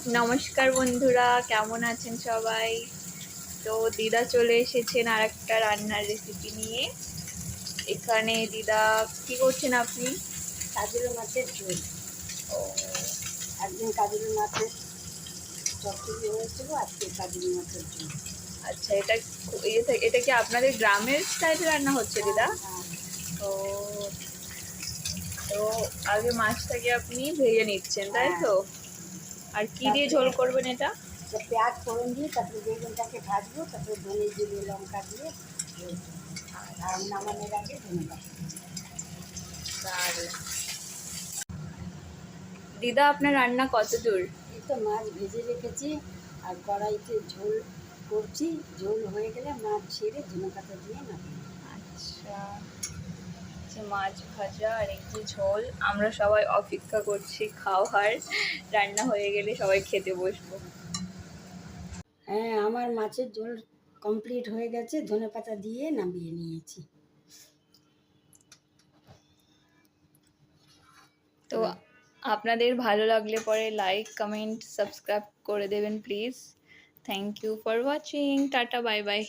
নমস্কার বন্ধুরা, কেমন আছেন সবাই? তো দিদা চলে এসেছেন আর একটা রান্নার রেসিপি নিয়ে। এখানে দিদা কি করছেন আপনি? কাজুর মাছের ঝোল। ও একদিন কাজুর মাছের চচ্চড়ি হয়েছিল, আজকে কাজুর মাছের ঝোল। আচ্ছা, এটা কি আপনাদের গ্রামের স্টাইলে রান্না হচ্ছে দিদা? হ্যাঁ, ও, তো আগে মাছটাকে আপনি ভেজে নিচ্ছেন, তাই হ্যাঁ। তো? আর কি দিয়ে ঝোল করবেন এটা? পেঁয়াজ ফোড়ন দিয়ে তারপরে বেগুনটাকে ভাজবো, তারপরে ধনে জিরে লঙ্কা দিয়ে ঝোল। আর নামানোর আগে ধনে পাতা। দারুণ। দিদা, আপনার রান্না কত দূর? এই তো মাছ ভেজে রেখেছি, আর কড়াইতে ঝোল করছি। ঝোল হয়ে গেলে মাছ ছেড়ে ধনে পাতা দিয়ে নামাবো। আচ্ছা, মাছ ভাজা আর এই যে ঝোল, আমরা সবাই অপেক্ষা করছি খাওয়ার। রান্না হয়ে গেলে সবাই খেতে বসবো। হ্যাঁ, আমার মাছের ঝোল কমপ্লিট হয়ে গেছে, ধনে পাতা দিয়ে নামিয়ে নিয়েছি। তো আপনাদের ভালো লাগলে পরে লাইক কমেন্ট সাবস্ক্রাইব করে দেবেন please. Thank you for watching. Tata, bye by.